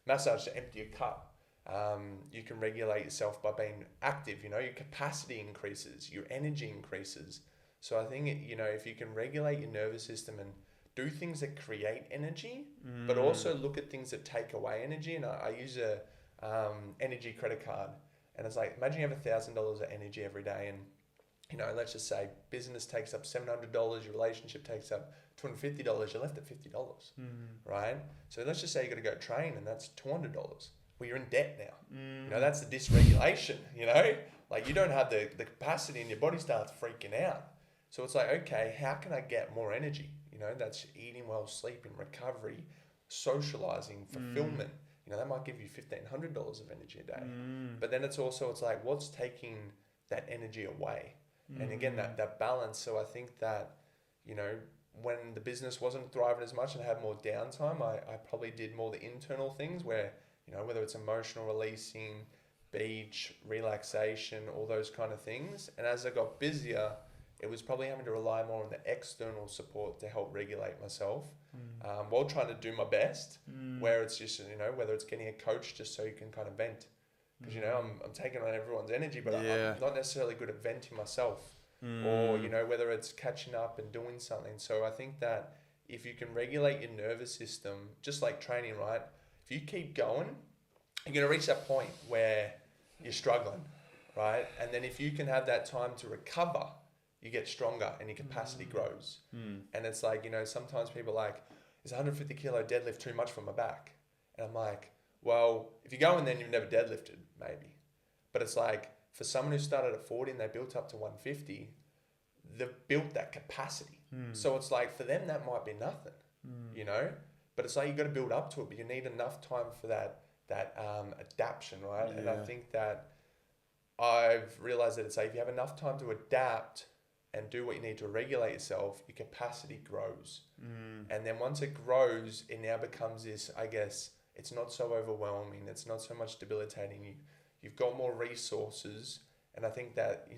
massage to empty a cup. You can regulate yourself by being active. Your capacity increases, your energy increases. So I think, if you can regulate your nervous system and do things that create energy, but also look at things that take away energy. And I use a energy credit card, and it's like, imagine you have $1,000 of energy every day, and let's just say business takes up $700, your relationship takes up $250, you're left at $50, right? So let's just say you got to go train, and that's $200. Well, you're in debt now. That's the dysregulation, like you don't have the capacity, and your body starts freaking out. So it's like, okay, how can I get more energy? That's eating well, sleeping, recovery, socializing, fulfillment. That might give you $1,500 of energy a day. But then it's like, what's taking that energy away? And again, that balance. So I think that, when the business wasn't thriving as much and had more downtime, I probably did more the internal things where, whether it's emotional releasing, beach, relaxation, all those kind of things. And as I got busier, it was probably having to rely more on the external support to help regulate myself, while trying to do my best, where it's just, whether it's getting a coach just so you can kind of vent. Because, I'm taking on everyone's energy, but I'm not necessarily good at venting myself. Or, whether it's catching up and doing something. So I think that if you can regulate your nervous system, just like training, right? If you keep going, you're going to reach that point where you're struggling, right? And then if you can have that time to recover, you get stronger and your capacity grows. And it's like, sometimes people are like, is 150 kilo deadlift too much for my back? And I'm like, well, if you go and then you've never deadlifted, maybe. But it's like, for someone who started at 40 and they built up to 150, they've built that capacity. So it's like, for them, that might be nothing, But it's like, you got to build up to it, but you need enough time for that adaptation, right? Yeah. And I think that I've realized that it's like, if you have enough time to adapt and do what you need to regulate yourself, your capacity grows. And then once it grows, it now becomes this, I guess, it's not so overwhelming. It's not so much debilitating. You've got more resources. And I think that,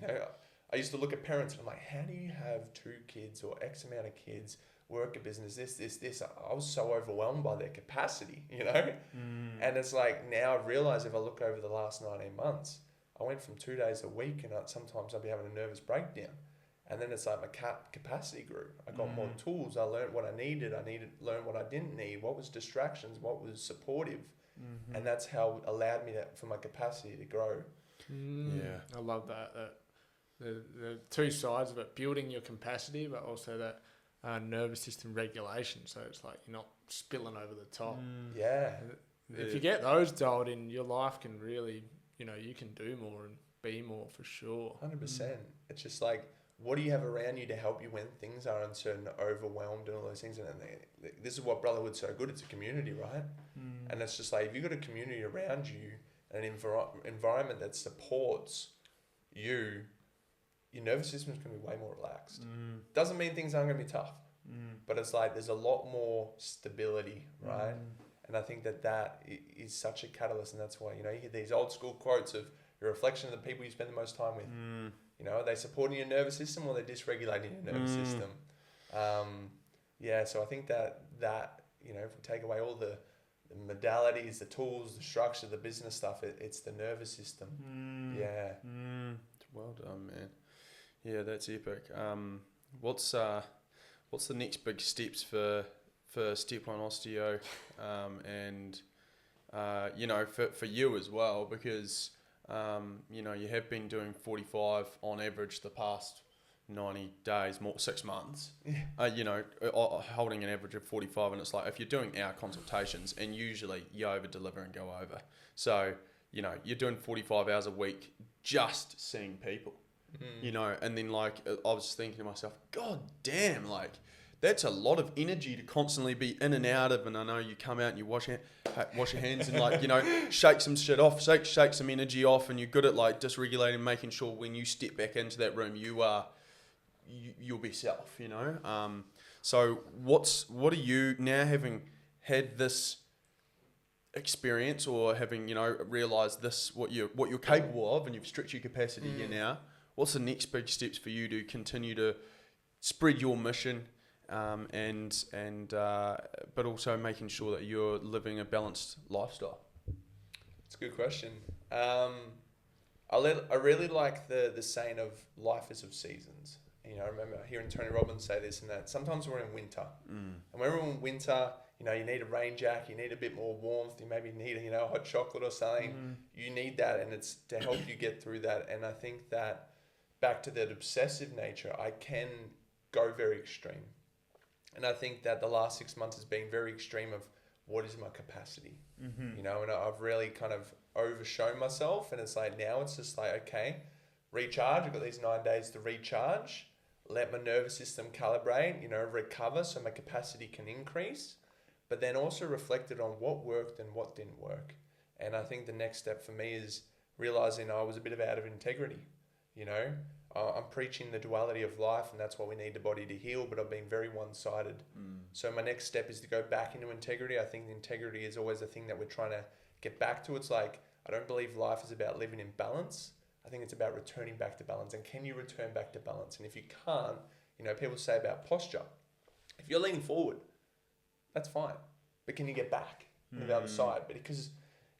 I used to look at parents and I'm like, how do you have 2 kids or X amount of kids, work a business, this? I was so overwhelmed by their capacity, And it's like, now I realize, if I look over the last 19 months, I went from 2 days a week, and sometimes I'd be having a nervous breakdown. And then it's like my capacity grew. I got more tools. I learned what I needed. I needed to learn what I didn't need. What was distractions? What was supportive? And that's how it allowed me for my capacity to grow. Yeah, I love that. The two sides of it: building your capacity, but also that nervous system regulation. So it's like you're not spilling over the top. Yeah. If you get those dialed in, your life can really, you can do more and be more for sure. 100%. It's just like, what do you have around you to help you when things are uncertain, overwhelmed, and all those things? And this is what Brotherhood's so good. It's a community, right? And it's just like, if you've got a community around you, an environment that supports you, your nervous system is going to be way more relaxed. Doesn't mean things aren't going to be tough, but it's like there's a lot more stability, right? And I think that is such a catalyst, and that's why, you hear these old school quotes of you're a reflection of the people you spend the most time with. Are they supporting your nervous system or they're dysregulating your nervous system? So I think that if we take away all the modalities, the tools, the structure, the business stuff, it's the nervous system. Well done, man. Yeah, that's epic. What's the next big steps for Step One Osteo, and for you as well, because you have been doing 45 on average the past 90 days, 6 months, holding an average of 45. And it's like, if you're doing our consultations, and usually you over deliver and go over. So, you're doing 45 hours a week just seeing people, and then I was thinking to myself, God damn, that's a lot of energy to constantly be in and out of. And I know you come out and you wash your hands and shake some shit off, shake some energy off, and you're good at dysregulating, making sure when you step back into that room, you'll be self, So what are you now, having had this experience, or having, realised this, what you're capable of, and you've stretched your capacity here now, what's the next big steps for you to continue to spread your mission, but also making sure that you're living a balanced lifestyle? It's a good question. I really like the saying of life is of seasons. I remember hearing Tony Robbins say this and that. Sometimes we're in winter, and when we're in winter, you need a rain jacket, you need a bit more warmth, you maybe need a hot chocolate or something. You need that, and it's to help you get through that. And I think that back to that obsessive nature, I can go very extreme. And I think that the last 6 months has been very extreme of what is my capacity, and I've really kind of overshown myself. And it's like, now it's just like, okay, recharge. I've got these 9 days to recharge, let my nervous system calibrate, recover so my capacity can increase, but then also reflected on what worked and what didn't work. And I think the next step for me is realizing I was a bit of out of integrity. I'm preaching the duality of life, and that's why we need the body to heal, but I've been very one-sided. So my next step is to go back into integrity. I think integrity is always a thing that we're trying to get back to. It's like, I don't believe life is about living in balance. I think it's about returning back to balance. And can you return back to balance? And if you can't, people say about posture. If you're leaning forward, that's fine. But can you get back to the other side? But because,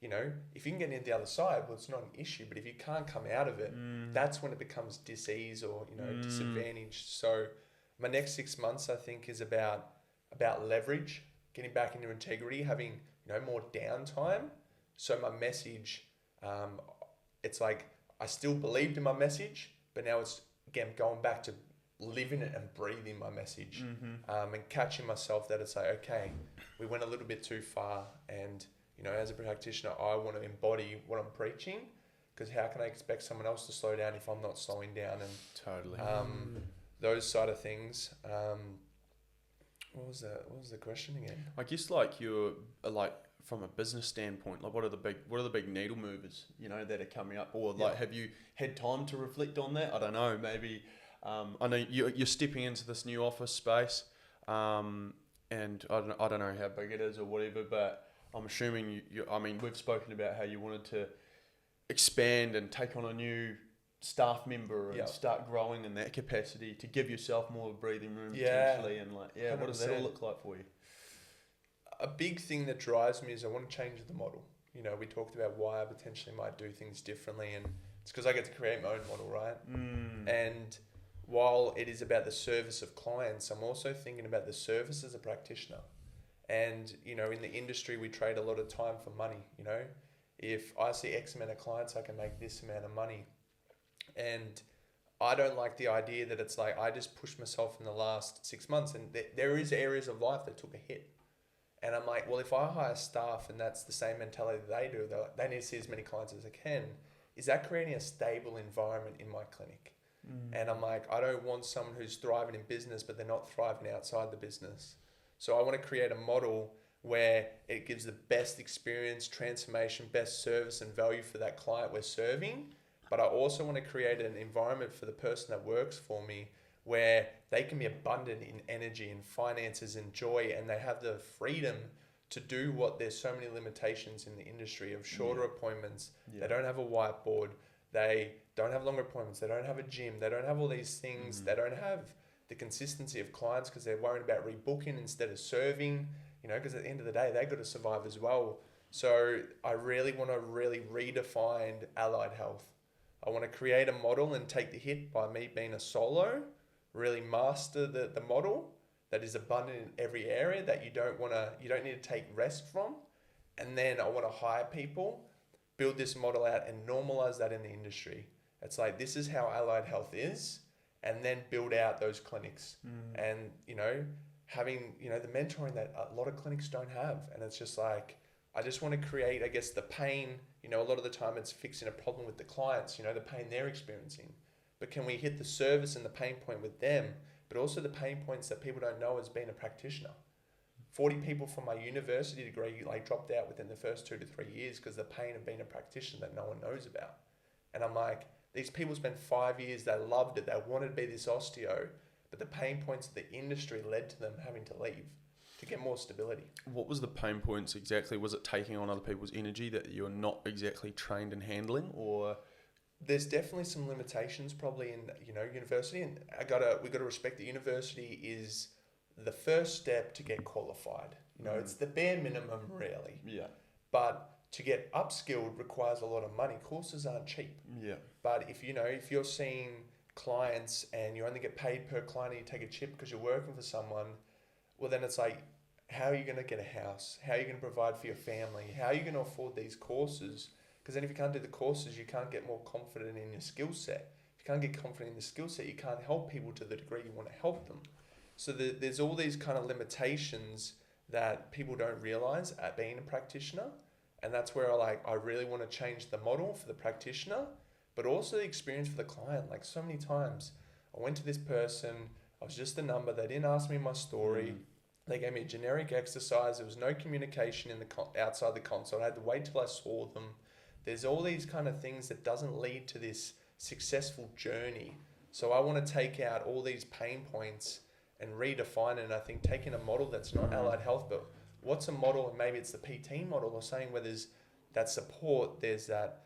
if you can get into the other side, well, it's not an issue. But if you can't come out of it, that's when it becomes dis-ease or, disadvantage. So my next 6 months, I think, is about leverage, getting back into integrity, having, more downtime. So my message, it's like, I still believed in my message, but now it's, again, going back to living it and breathing my message, and catching myself that it's like, okay, we went a little bit too far, and as a practitioner, I want to embody what I'm preaching, because how can I expect someone else to slow down if I'm not slowing down? And totally, those side of things. What was the question again? I guess you're from a business standpoint, what are the big needle movers, that are coming up, or have you had time to reflect on that? I don't know, maybe. I know you're stepping into this new office space, and I don't know how big it is or whatever, but I'm assuming we've spoken about how you wanted to expand and take on a new staff member and start growing in that capacity to give yourself more breathing room potentially, and what does that all look like for you? A big thing that drives me is I want to change the model. We talked about why I potentially might do things differently, and it's because I get to create my own model, right? And while it is about the service of clients, I'm also thinking about the service as a practitioner. And, in the industry, we trade a lot of time for money. If I see X amount of clients, I can make this amount of money. And I don't like the idea that it's like I just pushed myself in the last 6 months, and there is areas of life that took a hit. And I'm like, well, if I hire staff and that's the same mentality that they do, they need to see as many clients as they can, is that creating a stable environment in my clinic? And I'm like, I don't want someone who's thriving in business, but they're not thriving outside the business. So I want to create a model where it gives the best experience, transformation, best service and value for that client we're serving. But I also want to create an environment for the person that works for me where they can be abundant in energy and finances and joy, and they have the freedom to do what there's so many limitations in the industry of shorter appointments. They don't have a whiteboard. They don't have longer appointments. They don't have a gym. They don't have all these things. They don't have the consistency of clients because they're worried about rebooking instead of serving, because at the end of the day, they've got to survive as well. So I really want to redefine allied health. I want to create a model and take the hit by me being a solo, really master the model that is abundant in every area that you don't need to take rest from. And then I want to hire people, build this model out and normalize that in the industry. It's like, this is how allied health is, and then build out those clinics. And, having, the mentoring that a lot of clinics don't have. And it's just like, I just want to create, I guess, the pain, a lot of the time it's fixing a problem with the clients, the pain they're experiencing. But can we hit the service and the pain point with them, but also the pain points that people don't know as being a practitioner? 40 people from my university degree dropped out within the first 2 to 3 years because the pain of being a practitioner that no one knows about. And I'm like, these people spent 5 years, they loved it, they wanted to be this osteo, but the pain points of the industry led to them having to leave to get more stability. What was the pain points exactly? Was it taking on other people's energy that you're not exactly trained in handling, or? There's definitely some limitations probably in, university, and we got to respect that university is the first step to get qualified. It's the bare minimum really. Yeah. But to get upskilled requires a lot of money. Courses aren't cheap. Yeah. But if you're seeing clients and you only get paid per client and you take a chip because you're working for someone, well then it's like, how are you going to get a house? How are you going to provide for your family? How are you going to afford these courses? Because then if you can't do the courses, you can't get more confident in your skill set. If you can't get confident in the skill set, you can't help people to the degree you want to help them. So there's all these kind of limitations that people don't realize at being a practitioner. And that's where I really want to change the model for the practitioner, but also the experience for the client. Like so many times I went to this person, I was just a number, they didn't ask me my story. They gave me a generic exercise. There was no communication in the outside the consult. I had to wait till I saw them. There's all these kind of things that doesn't lead to this successful journey. So I want to take out all these pain points and redefine it. And I think taking a model that's not allied health, but what's a model, and maybe it's the PT model, or saying where there's that support, there's that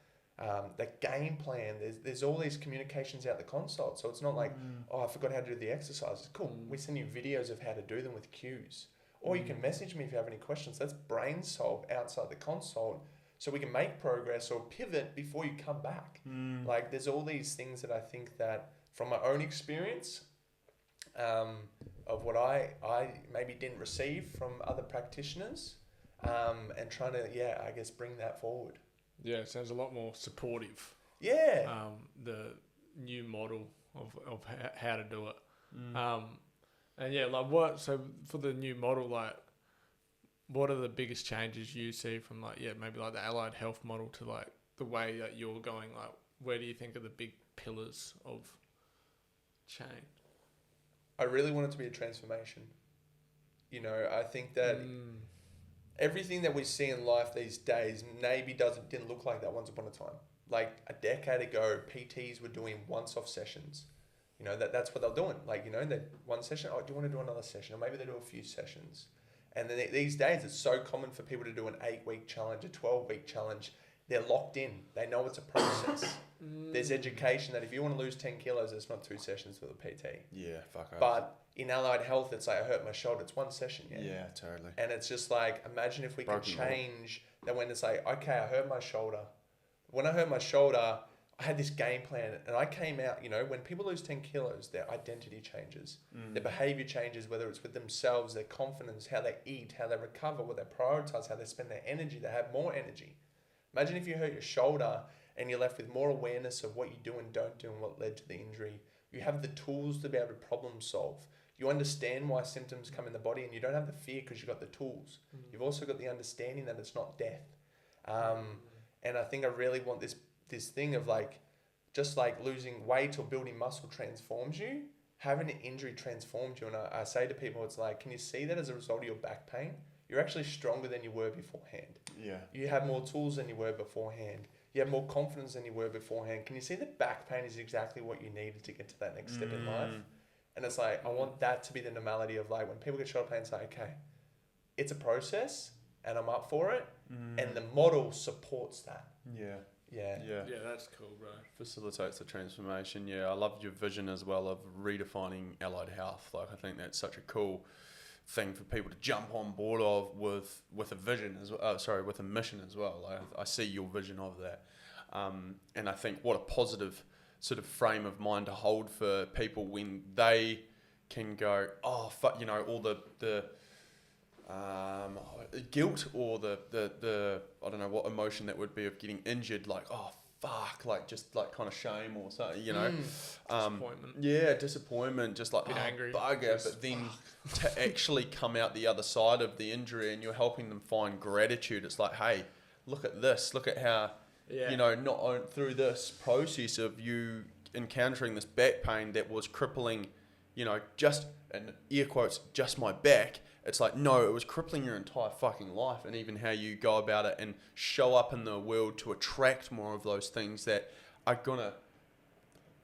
game plan, there's all these communications out the consult. So it's not like, I forgot how to do the exercises. Cool, we send you videos of how to do them with cues. Or you can message me if you have any questions. Let's brain solve outside the consult so we can make progress or pivot before you come back. Like there's all these things that I think that from my own experience, of what I maybe didn't receive from other practitioners, and trying to, I guess, bring that forward. Yeah, it sounds a lot more supportive. Yeah. The new model of how to do it. And so for the new model, what are the biggest changes you see from maybe the allied health model to the way that you're going? Where do you think are the big pillars of change? I really want it to be a transformation. I think that everything that we see in life these days maybe didn't look like that once upon a time. Like a decade ago, PTs were doing once-off sessions. That's what they're doing. They one session, do you want to do another session? Or maybe they do a few sessions. And then these days, it's so common for people to do an 8-week challenge, a 12-week challenge. They're locked in. They know it's a process. There's education that if you want to lose 10 kilos, it's not 2 sessions with a PT. Yeah, fuck off. But in allied health, it's like, I hurt my shoulder. It's one session, Yeah, totally. And it's just like, imagine if we could change that when it's like, okay, I hurt my shoulder. When I hurt my shoulder, I had this game plan and I came out, when people lose 10 kilos, their identity changes. Their behavior changes, whether it's with themselves, their confidence, how they eat, how they recover, what they prioritize, how they spend their energy. They have more energy. Imagine if you hurt your shoulder and you're left with more awareness of what you do and don't do and what led to the injury. You have the tools to be able to problem solve. You understand why symptoms come in the body, and you don't have the fear because you've got the tools. You've also got the understanding that it's not death. And I think I really want this thing of like, just like losing weight or building muscle transforms you, having an injury transformed you. And I say to people, it's like, can you see that as a result of your back pain? You're actually stronger than you were beforehand. Yeah. You have more tools than you were beforehand. You have more confidence than you were beforehand. Can you see that back pain is exactly what you needed to get to that next step in life? And it's like, I want that to be the normality of like, when people get shoulder pain, it's like, okay, it's a process and I'm up for it. And the model supports that. Yeah. Yeah. Yeah, that's cool, bro. Facilitates the transformation. Yeah, I love your vision as well of redefining allied health. Like, I think that's such a cool thing for people to jump on board of with a vision as well. With a mission as well. Like, I see your vision of that, and I think what a positive sort of frame of mind to hold for people when they can go, oh fuck, you know, all the guilt or the I don't know what emotion that would be of getting injured, like, oh fuck, like just like kind of shame or something, you know. Disappointment. Yeah, disappointment, just like angry. bugger, but then to actually come out the other side of the injury and you're helping them find gratitude, it's like, hey, look at this, look at how, you know, not through this process of you encountering this back pain that was crippling, you know, just, in air quotes, just my back. It's like, no, it was crippling your entire fucking life, and even how you go about it and show up in the world to attract more of those things that are gonna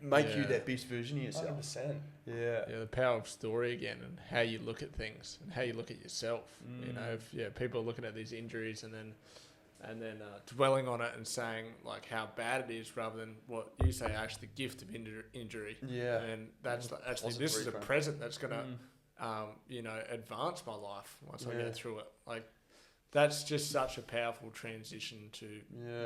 make you that best version of yourself. 100%. Yeah. Yeah, the power of story again, and how you look at things and how you look at yourself. You know, if people are looking at these injuries and then dwelling on it and saying like how bad it is, rather than what you say, Ash, the gift of injury. Yeah. And that's actually, Positive this is a reframe. present that's gonna you know, advance my life once I get through it. Like, that's just such a powerful transition to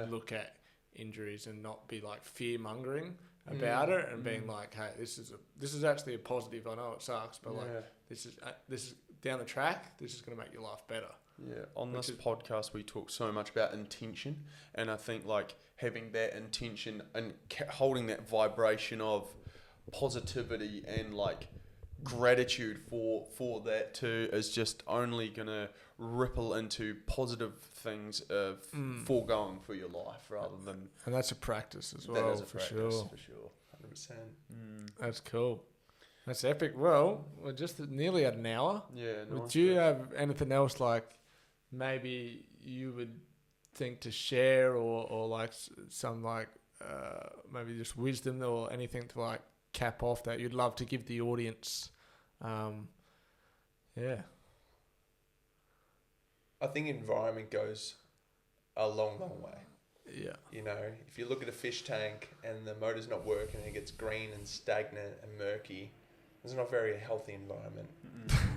look at injuries and not be like fear mongering about it, and being like, hey, this is actually a positive. I know it sucks, but like this is down the track. This is going to make your life better. Yeah, on this podcast we talk so much about intention, and I think like having that intention and holding that vibration of positivity and like gratitude for that too is just only gonna ripple into positive things of foregoing for your life, rather than, And that's a practice as well. that is a for practice, sure. for sure. 100%. That's cool. That's epic. Well, we're just nearly at an hour. Yeah, nice. Do you have anything else like maybe you would think to share, or like some like maybe just wisdom or anything to like cap off that you'd love to give the audience? I think environment goes a long, long way. Yeah. You know, if you look at a fish tank and the motor's not working and it gets green and stagnant and murky, it's not a very healthy environment.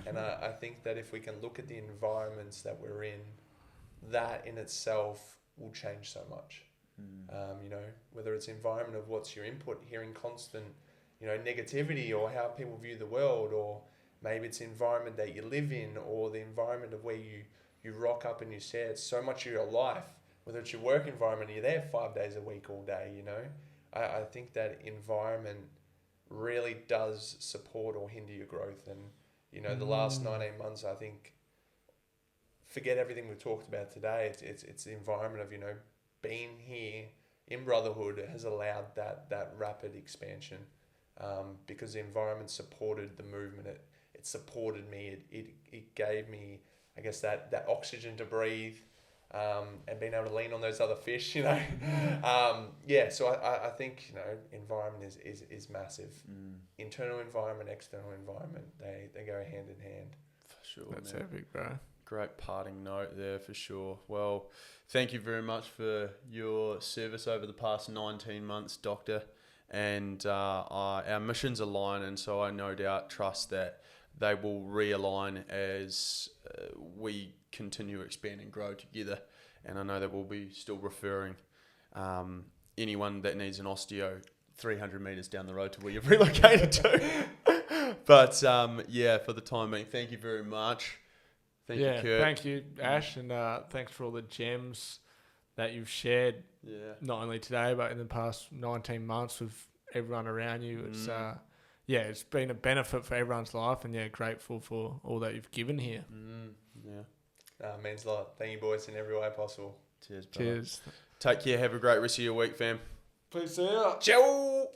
And I think that if we can look at the environments that we're in, that in itself will change so much. You know, whether it's environment of what's your input, hearing constant, you know, negativity, or how people view the world, or maybe it's the environment that you live in, or the environment of where you rock up and you say it's so much of your life, whether it's your work environment, you're there 5 days a week all day, you know. I think that environment really does support or hinder your growth. And, you know, the last 19 months, I think, forget everything we've talked about today. It's the environment of, you know, being here in Brotherhood has allowed that rapid expansion, because the environment supported the movement. It supported me. It gave me, I guess, that oxygen to breathe, and being able to lean on those other fish, you know. So I think, you know, environment is massive. Internal environment, external environment, they go hand in hand. For sure. That's man. epic, bro. Great parting note there, for sure. Well, thank you very much for your service over the past 19 months, Doctor. And our missions align, and so I no doubt trust that they will realign as we continue to expand and grow together. And I know that we'll be still referring anyone that needs an osteo 300 metres down the road to where you've relocated to. But for the time being, thank you very much. Thank you, Kurt. Thank you, Ash, and thanks for all the gems that you've shared not only today, but in the past 19 months with everyone around you. It's, it's been a benefit for everyone's life, and grateful for all that you've given here. Means a lot. Thank you, boys, in every way possible. Cheers, brother. Cheers. Take care. Have a great rest of your week, fam. Please see ya. Ciao.